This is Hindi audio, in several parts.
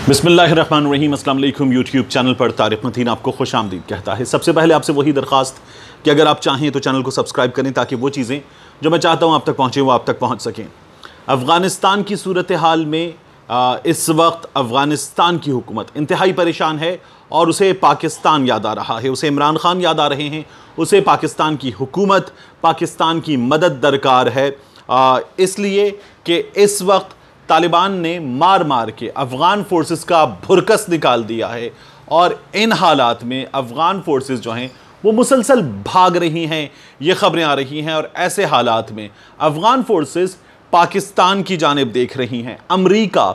बिस्मिल्लाहिर्रहमानिर्रहीम। अस्सलाम वालेकुम। यूट्यूब चैनल पर तारिक मतीन आपको खुश आमदीद कहता है। सबसे पहले आपसे वही दरख्वास्त कि अगर आप चाहें तो चैनल को सब्सक्राइब करें ताकि वो चीज़ें जो मैं चाहता हूँ आप तक पहुँचें वो आप तक पहुँच सकें। अफ़गानिस्तान की सूरत हाल में इस वक्त अफ़गानिस्तान की हुकूमत इंतहाई परेशान है और उसे पाकिस्तान याद आ रहा है, उसे इमरान खान याद आ रहे हैं, उसे पाकिस्तान की हुकूमत, पाकिस्तान की मदद दरकार है। इसलिए कि इस वक्त तालिबान ने मार मार के अफ़गान फोर्सेस का भुरकस निकाल दिया है और इन हालात में अफ़गान फोर्सेस जो हैं वो मुसलसल भाग रही हैं, ये ख़बरें आ रही हैं। और ऐसे हालात में अफ़गान फोर्सेस पाकिस्तान की जानिब देख रही हैं, अमरीका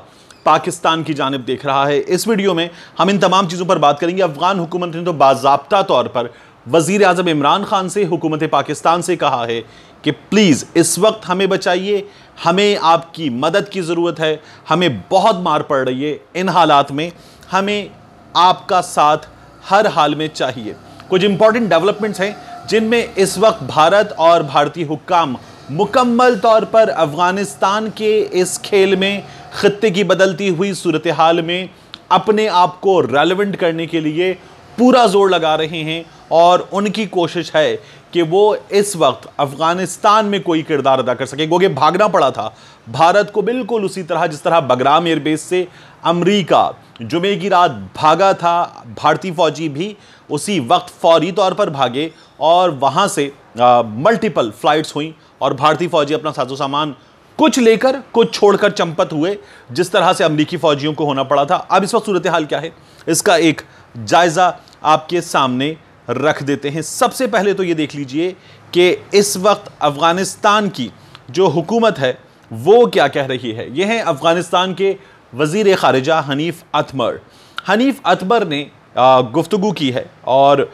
पाकिस्तान की जानिब देख रहा है। इस वीडियो में हम इन तमाम चीज़ों पर बात करेंगे। अफ़गान हुकूमत ने तो बाज़ाब्ता तौर पर वज़ीर आज़म इमरान खान से, हुकूमत पाकिस्तान से कहा है कि प्लीज़ इस वक्त हमें बचाइए, हमें आपकी मदद की ज़रूरत है, हमें बहुत मार पड़ रही है, इन हालात में हमें आपका साथ हर हाल में चाहिए। कुछ इंपॉर्टेंट डेवलपमेंट्स हैं जिनमें इस वक्त भारत और भारतीय हुक्काम मुकम्मल तौर पर अफ़गानिस्तान के इस खेल में, ख़ित्ते की बदलती हुई सूरत हाल में अपने आप को रेलेवेंट करने के लिए पूरा जोर लगा रहे हैं और उनकी कोशिश है कि वो इस वक्त अफ़गानिस्तान में कोई किरदार अदा कर सके। क्योंकि भागना पड़ा था भारत को बिल्कुल उसी तरह जिस तरह बगराम एयरबेस से अमेरिका जुमे की रात भागा था, भारतीय फ़ौजी भी उसी वक्त फौरी तौर पर भागे और वहाँ से मल्टीपल फ़्लाइट्स हुई और भारतीय फ़ौजी अपना साजो सामान कुछ लेकर कुछ छोड़कर चंपत हुए, जिस तरह से अमेरिकी फ़ौजियों को होना पड़ा था। अब इस वक्त सूरत हाल क्या है इसका एक जायज़ा आपके सामने रख देते हैं। सबसे पहले तो ये देख लीजिए कि इस वक्त अफ़गानिस्तान की जो हुकूमत है वो क्या कह रही है। ये हैं अफ़गानिस्तान के वज़ीर ख़ारिजा हनीफ़ अतमर। हनीफ़ अतमर ने गुफ्तगू की है और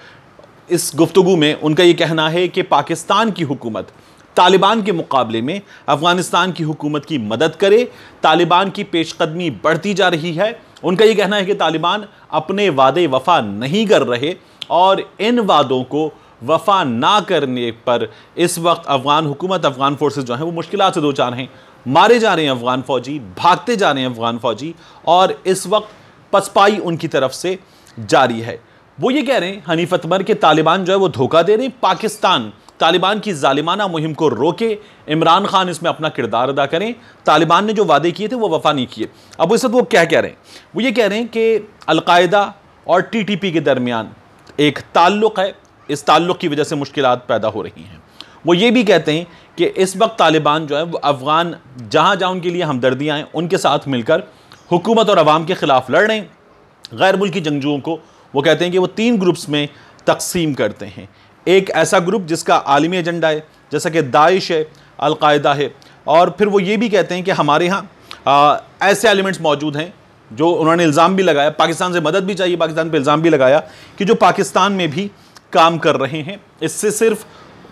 इस गुफ्तगू में उनका ये कहना है कि पाकिस्तान की हुकूमत तालिबान के मुकाबले में अफ़गानिस्तान की हुकूमत की मदद करे, तालिबान की पेशकदमी बढ़ती जा रही है। उनका ये कहना है कि तालिबान अपने वादे वफ़ा नहीं कर रहे और इन वादों को वफ़ा ना करने पर इस वक्त अफ़गान हुकूमत, अफ़गान फोर्सेस जो हैं वो मुश्किलात से दो चार हैं। मारे जा रहे हैं अफ़गान फ़ौजी, भागते जा रहे हैं अफ़गान फ़ौजी और इस वक्त पसपाई उनकी तरफ से जारी है। वो ये कह रहे हैं हनीफ़ अतमर के तालिबान जो है वो धोखा दे रहे हैं, पाकिस्तान तालिबान की जालिमाना मुहिम को रोके, इमरान खान इसमें अपना किरदार अदा करें। तालिबान ने जो वादे किए थे वो वफ़ा नहीं किए। अब इस वक्त वो क्या कह रहे हैं, वो ये कह रहे हैं कि अलकायदा और टीटीपी के दरमियान एक ताल्लुक़ है, इस ताल्लुक़ की वजह से मुश्किलात पैदा हो रही हैं। वो ये भी कहते हैं कि इस वक्त तालिबान जो है वो अफ़गान जहाँ जहाँ उनके लिए हमदर्दियाँ हैं उनके साथ मिलकर हुकूमत और अवाम के ख़िलाफ़ लड़ रहे हैं। गैर मुल्की जंगजुओं को वो कहते हैं कि वो 3 ग्रुप्स में तकसीम करते हैं। एक ऐसा ग्रुप जिसका आलमी एजेंडा है जैसा कि दाइश है, अलकायदा है, और फिर वो ये भी कहते हैं कि हमारे यहाँ ऐसे एलिमेंट्स मौजूद हैं जो उन्होंने इल्ज़ाम भी लगाया, पाकिस्तान से मदद भी चाहिए, पाकिस्तान पे इल्ज़ाम भी लगाया कि जो पाकिस्तान में भी काम कर रहे हैं। इससे सिर्फ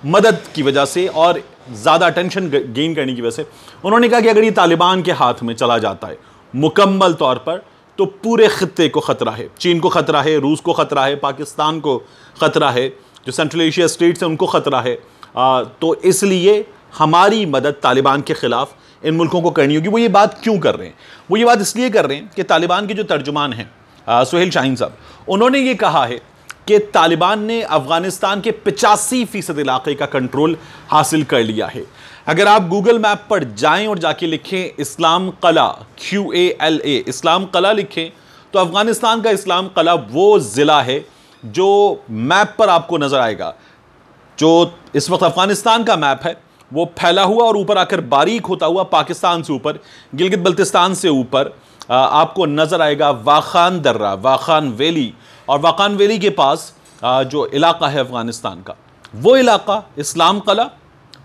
मदद की वजह से और ज़्यादा अटेंशन गेन करने की वजह से उन्होंने कहा कि अगर ये तालिबान के हाथ में चला जाता है मुकम्मल तौर पर तो पूरे ख़ित्ते को ख़तरा है। चीन को ख़तरा है, रूस को ख़तरा है, पाकिस्तान को ख़तरा है, जो सेंट्रल एशिया स्टेट्स हैं उनको ख़तरा है। तो इसलिए हमारी मदद तालिबान के ख़िलाफ़ इन मुल्कों को करनी होगी। वो ये बात क्यों कर रहे हैं? वो ये बात इसलिए कर रहे हैं कि तालिबान के जो तर्जुमान हैं सुहेल शाहीन साहब, उन्होंने ये कहा है कि तालिबान ने अफ़गानिस्तान के 85% इलाके का कंट्रोल हासिल कर लिया है। अगर आप गूगल मैप पर जाएं और जाके लिखें इस्लाम कला, QALA, इस्लाम कला लिखें तो अफ़गानिस्तान का इस्लाम कला वो ज़िला है जो मैप पर आपको नज़र आएगा। जो इस वक्त अफ़गानिस्तान का मैप है वो फैला हुआ और ऊपर आकर बारीक होता हुआ पाकिस्तान से ऊपर, गिलगित बल्तिस्तान से ऊपर आपको नज़र आएगा वाखान दर्रा, वाखान वैली, और वाखान वैली के पास जो इलाका है अफ़गानिस्तान का वो इलाका इस्लाम कला,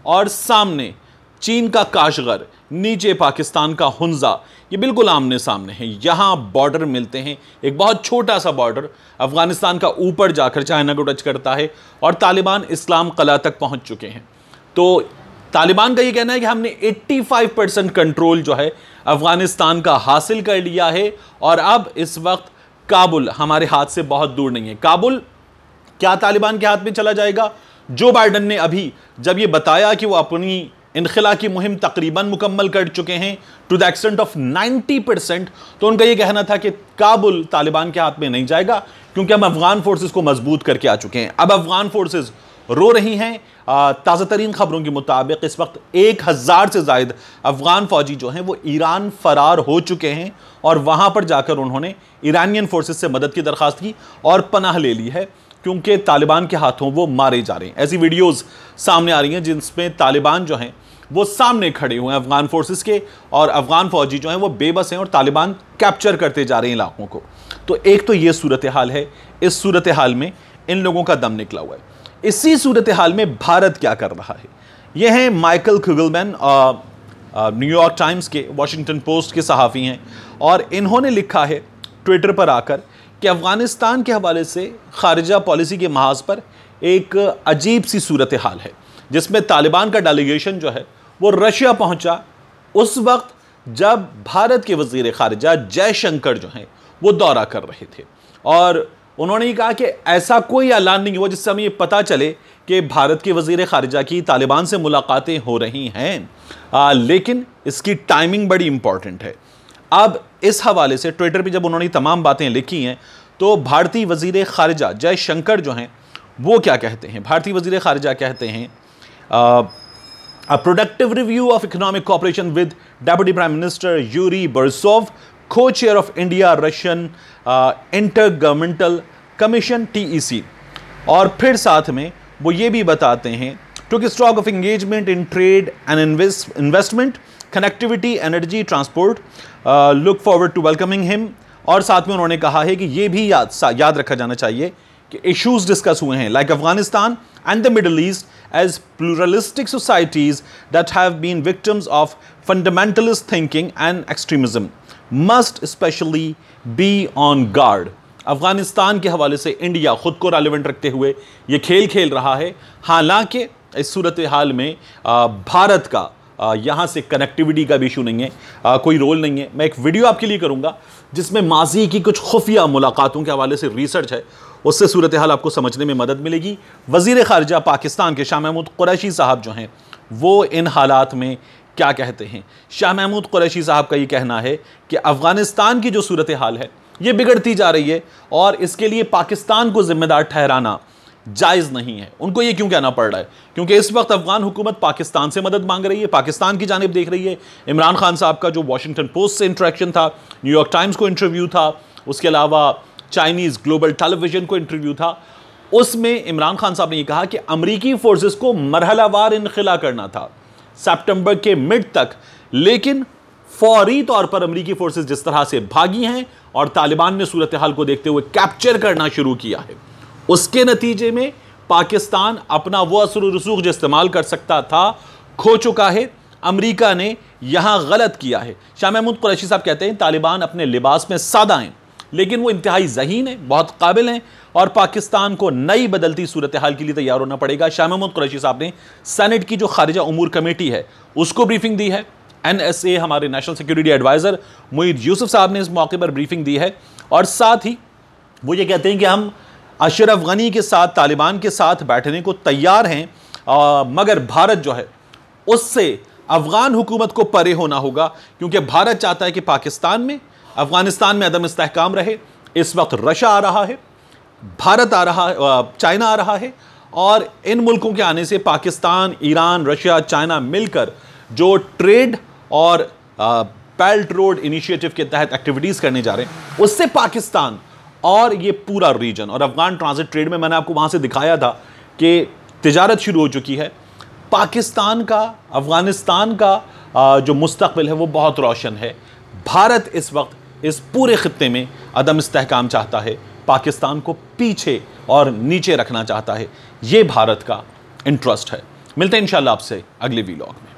और सामने चीन का काशगर, नीचे पाकिस्तान का हुंजा, ये बिल्कुल आमने सामने हैं। यहाँ बॉर्डर मिलते हैं, एक बहुत छोटा सा बॉर्डर अफ़गानिस्तान का ऊपर जाकर चाइना को टच करता है और तालिबान इस्लाम कला तक पहुँच चुके हैं। तो तालिबान का ये कहना है कि हमने 85% कंट्रोल जो है अफ़गानिस्तान का हासिल कर लिया है और अब इस वक्त काबुल हमारे हाथ से बहुत दूर नहीं है। काबुल क्या तालिबान के हाथ में चला जाएगा? जो बाइडन ने अभी जब ये बताया कि वो अपनी इनखिला की मुहिम तकरीबन मुकम्मल कर चुके हैं टू द एक्सटेंट ऑफ 90%। तो उनका यह कहना था कि काबुल तालिबान के हाथ में नहीं जाएगा क्योंकि हम अफगान फोर्सेस को मजबूत करके आ चुके हैं। अब अफगान फोर्सेस रो रही हैं। ताज़ा तरीन खबरों के मुताबिक इस वक्त 1000 से ज़ायद अफगान फौजी जो हैं वो ईरान फरार हो चुके हैं और वहाँ पर जाकर उन्होंने ईरानियन फोर्सेस से मदद की दरख्वास्त की और पनाह ले ली है क्योंकि तालिबान के हाथों वो मारे जा रहे हैं। ऐसी वीडियोज़ सामने आ रही हैं जिसमें तालिबान जो हैं वो सामने खड़े हुए हैं अफगान फोर्सेस के और अफगान फौजी जो हैं वो बेबस हैं और तालिबान कैप्चर करते जा रहे हैं इलाकों को। तो एक तो ये सूरत हाल है। इस सूरत हाल में इन लोगों का दम निकला हुआ है। इसी सूरत हाल में भारत क्या कर रहा है? ये हैं माइकल कुगलमैन, न्यूयॉर्क टाइम्स के, वॉशिंगटन पोस्ट के सहाफ़ी हैं और इन्होंने लिखा है ट्विटर पर आकर कि अफ़गानिस्तान के हवाले से खारिजा पॉलिसी के महाज पर एक अजीब सी सूरत हाल है जिसमें तालिबान का डेलीगेशन जो है वो रशिया पहुंचा उस वक्त जब भारत के वज़ीर खारिजा जयशंकर जो हैं वो दौरा कर रहे थे और उन्होंने ये कहा कि ऐसा कोई ऐलान नहीं हुआ जिससे हमें ये पता चले कि भारत के वज़ीर खारिजा की तालिबान से मुलाकातें हो रही हैं, लेकिन इसकी टाइमिंग बड़ी इंपॉर्टेंट है। अब इस हवाले से ट्विटर पे जब उन्होंने तमाम बातें लिखी हैं तो भारतीय वज़ीर खारिजा जयशंकर जो हैं वो क्या कहते हैं? भारतीय वज़ीर खारिजा कहते हैं A productive review of economic cooperation with Deputy Prime Minister Yuri Borisov, co-chair of India-Russian Intergovernmental Commission (TEC). और फिर साथ में वो ये भी बताते हैं took stock of engagement in trade and investment, connectivity, energy, transport. Look forward to welcoming him. और साथ में उन्होंने कहा है कि ये भी याद रखा जाना चाहिए कि इश्यूज डिस्कस हुए हैं like Afghanistan and the middle east as pluralistic societies that have been victims of fundamentalist thinking and extremism must especially be on guard। Afghanistan के हवाले से इंडिया खुद को रेलेवेंट रखते हुए ये खेल खेल रहा है। हालांकि इस सूरत हाल में भारत का यहाँ से कनेक्टिविटी का भी इशू नहीं है, कोई रोल नहीं है। मैं एक वीडियो आपके लिए करूँगा जिसमें माजी की कुछ खुफिया मुलाकातों के हवाले से रिसर्च है, उससे सूरत हाल आपको समझने में मदद मिलेगी। वज़ीर ख़ारिजा पाकिस्तान के शाह महमूद कुरैशी साहब जो हैं वो इन हालात में क्या कहते हैं? शाह महमूद कुरैशी साहब का ये कहना है कि अफ़गानिस्तान की जो सूरत हाल है ये बिगड़ती जा रही है और इसके लिए पाकिस्तान को ज़िम्मेदार ठहराना जायज़ नहीं है। उनको ये क्यों कहना पड़ रहा है? क्योंकि इस वक्त अफ़गान हुकूमत पाकिस्तान से मदद मांग रही है, पाकिस्तान की जानिब देख रही है। इमरान खान साहब का जो वॉशिंगटन पोस्ट से इंटरेक्शन था, न्यूयॉर्क टाइम्स को इंटरव्यू था, उसके अलावा चाइनीज़ ग्लोबल टेलीविज़न को इंटरव्यू था, उसमें इमरान खान साहब ने यह कहा कि अमरीकी फोर्सेस को मरहलावार इनखिला करना था सितंबर के मिड तक, लेकिन फौरी तौर पर अमरीकी फोर्सेस जिस तरह से भागी हैं और तालिबान ने सूरत हाल को देखते हुए कैप्चर करना शुरू किया है, उसके नतीजे में पाकिस्तान अपना वो असर रसूख जो इस्तेमाल कर सकता था खो चुका है। अमरीका ने यहां गलत किया है। शाह महमूद कुरैशी साहब कहते हैं तालिबान अपने लिबास में सादा हैं लेकिन वो इंतहाई ज़हीन है, बहुत काबिल हैं और पाकिस्तान को नई बदलती सूरत हाल के लिए तैयार होना पड़ेगा। शाह महमूद कुरैशी साहब ने सेनेट की जो खारिजा उमूर कमेटी है उसको ब्रीफिंग दी है। NSA हमारे national security adviser Moeed Yusuf साहब ने इस मौके पर ब्रीफिंग दी है और साथ ही वो ये कहते हैं कि हम अशरफ गनी के साथ, तालिबान के साथ बैठने को तैयार हैं, मगर भारत जो है उससे अफ़गान हुकूमत को परे होना होगा क्योंकि भारत चाहता है कि पाकिस्तान में, अफ़गानिस्तान में अदम इस्तेहकाम रहे। इस वक्त रशिया आ रहा है, भारत आ रहा है, चाइना आ रहा है और इन मुल्कों के आने से पाकिस्तान, ईरान, रशिया, चाइना मिलकर जो ट्रेड और बेल्ट रोड इनिशिएटिव के तहत एक्टिविटीज़ करने जा रहे हैं उससे पाकिस्तान और ये पूरा रीजन और अफ़गान ट्रांजिट ट्रेड में मैंने आपको वहाँ से दिखाया था कि तिजारत शुरू हो चुकी है। पाकिस्तान का, अफ़गानिस्तान का जो मुस्तक़बिल है वो बहुत रोशन है। भारत इस वक्त इस पूरे खित्ते में अदम इस्तेहकाम चाहता है, पाकिस्तान को पीछे और नीचे रखना चाहता है। ये भारत का इंटरेस्ट है। मिलते हैं इंशाअल्लाह आपसे अगले वीलॉग में।